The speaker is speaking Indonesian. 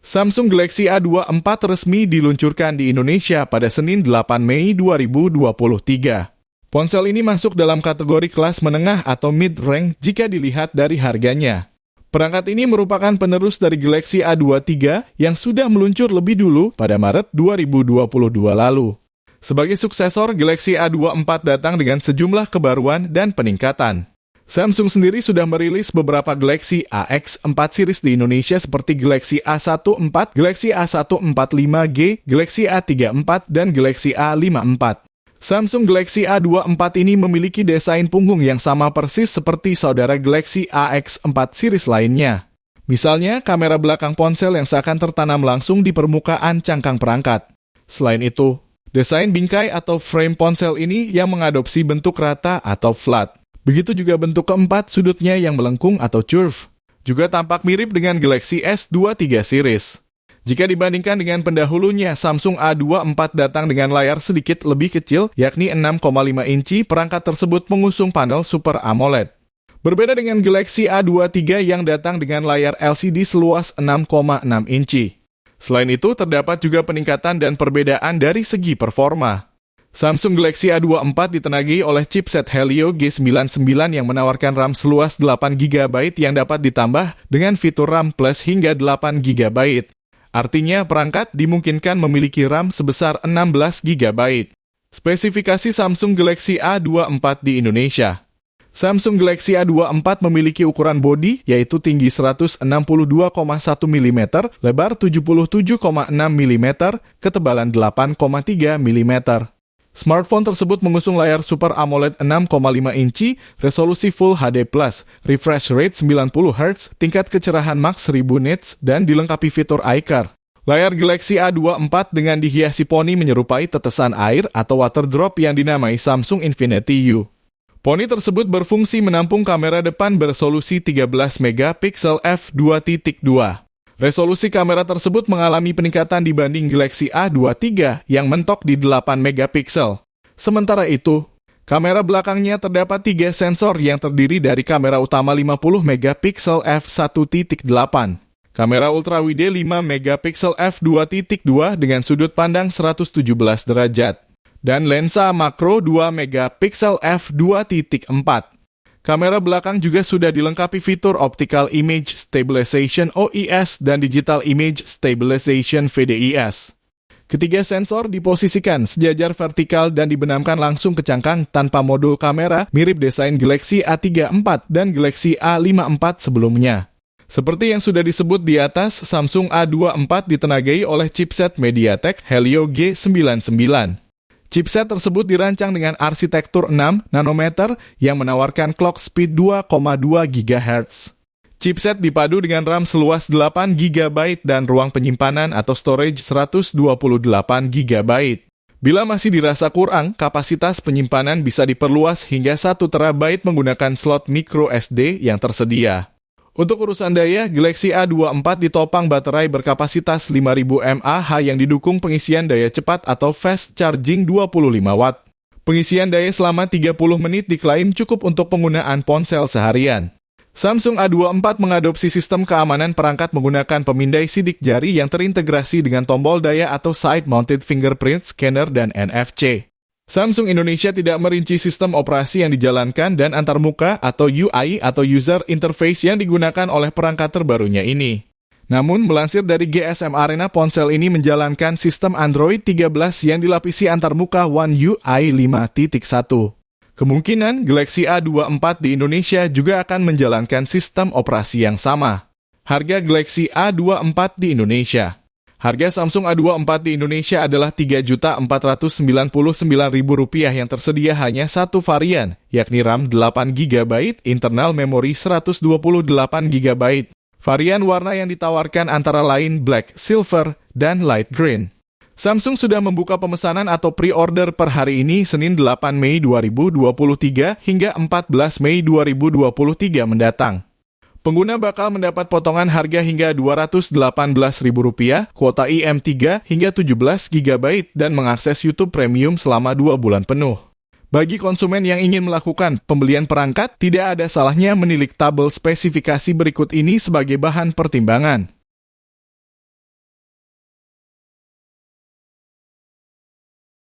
Samsung Galaxy A24 resmi diluncurkan di Indonesia pada Senin 8 Mei 2023. Ponsel ini masuk dalam kategori kelas menengah atau mid-range jika dilihat dari harganya. Perangkat ini merupakan penerus dari Galaxy A23 yang sudah meluncur lebih dulu pada Maret 2022 lalu. Sebagai suksesor, Galaxy A24 datang dengan sejumlah kebaruan dan peningkatan. Samsung sendiri sudah merilis beberapa Galaxy AX4 series di Indonesia seperti Galaxy A14, Galaxy A145G, Galaxy A34, dan Galaxy A54. Samsung Galaxy A24 ini memiliki desain punggung yang sama persis seperti saudara Galaxy AX4 series lainnya. Misalnya, kamera belakang ponsel yang seakan tertanam langsung di permukaan cangkang perangkat. Selain itu, desain bingkai atau frame ponsel ini yang mengadopsi bentuk rata atau flat. Begitu juga bentuk keempat sudutnya yang melengkung atau curve. Juga tampak mirip dengan Galaxy S23 series. Jika dibandingkan dengan pendahulunya, Samsung A24 datang dengan layar sedikit lebih kecil, yakni 6,5 inci. Perangkat tersebut mengusung panel Super AMOLED. Berbeda dengan Galaxy A23 yang datang dengan layar LCD seluas 6,6 inci. Selain itu, terdapat juga peningkatan dan perbedaan dari segi performa. Samsung Galaxy A24 ditenagai oleh chipset Helio G99 yang menawarkan RAM seluas 8 GB yang dapat ditambah dengan fitur RAM Plus hingga 8 GB. Artinya, perangkat dimungkinkan memiliki RAM sebesar 16 GB. Spesifikasi Samsung Galaxy A24 di Indonesia. Samsung Galaxy A24 memiliki ukuran bodi, yaitu tinggi 162,1 mm, lebar 77,6 mm, ketebalan 8,3 mm. Smartphone tersebut mengusung layar Super AMOLED 6,5 inci, resolusi Full HD+, refresh rate 90 Hz, tingkat kecerahan max 1000 nits, dan dilengkapi fitur iCar. Layar Galaxy A24 dengan dihiasi poni menyerupai tetesan air atau water drop yang dinamai Samsung Infinity U. Poni tersebut berfungsi menampung kamera depan beresolusi 13 MP f2.2. Resolusi kamera tersebut mengalami peningkatan dibanding Galaxy A23 yang mentok di 8 MP. Sementara itu, kamera belakangnya terdapat 3 sensor yang terdiri dari kamera utama 50 MP f1.8, kamera ultrawide 5 MP f2.2 dengan sudut pandang 117 derajat, dan lensa makro 2 MP f2.4. Kamera belakang juga sudah dilengkapi fitur Optical Image Stabilization (OIS) dan Digital Image Stabilization (VDIS). Ketiga sensor diposisikan sejajar vertikal dan dibenamkan langsung ke cangkang tanpa modul kamera, mirip desain Galaxy A34 dan Galaxy A54 sebelumnya. Seperti yang sudah disebut di atas, Samsung A24 ditenagai oleh chipset MediaTek Helio G99. Chipset tersebut dirancang dengan arsitektur 6 nanometer yang menawarkan clock speed 2,2 GHz. Chipset dipadu dengan RAM seluas 8 GB dan ruang penyimpanan atau storage 128 GB. Bila masih dirasa kurang, kapasitas penyimpanan bisa diperluas hingga 1 TB menggunakan slot micro SD yang tersedia. Untuk urusan daya, Galaxy A24 ditopang baterai berkapasitas 5000 mAh yang didukung pengisian daya cepat atau fast charging 25 Watt. Pengisian daya selama 30 menit diklaim cukup untuk penggunaan ponsel seharian. Samsung A24 mengadopsi sistem keamanan perangkat menggunakan pemindai sidik jari yang terintegrasi dengan tombol daya atau side-mounted fingerprint scanner dan NFC. Samsung Indonesia tidak merinci sistem operasi yang dijalankan dan antarmuka atau UI atau User Interface yang digunakan oleh perangkat terbarunya ini. Namun, melansir dari GSM Arena, ponsel ini menjalankan sistem Android 13 yang dilapisi antarmuka One UI 5.1. Kemungkinan Galaxy A24 di Indonesia juga akan menjalankan sistem operasi yang sama. Harga Galaxy A24 di Indonesia. Harga Samsung A24 di Indonesia adalah Rp3.499.000 yang tersedia hanya satu varian, yakni RAM 8 GB, internal memori 128 GB. Varian warna yang ditawarkan antara lain black, silver, dan light green. Samsung sudah membuka pemesanan atau pre-order per hari ini Senin 8 Mei 2023 hingga 14 Mei 2023 mendatang. Pengguna bakal mendapat potongan harga hingga Rp218.000, kuota IM3 hingga 17 GB, dan mengakses YouTube Premium selama 2 bulan penuh. Bagi konsumen yang ingin melakukan pembelian perangkat, tidak ada salahnya menilik tabel spesifikasi berikut ini sebagai bahan pertimbangan.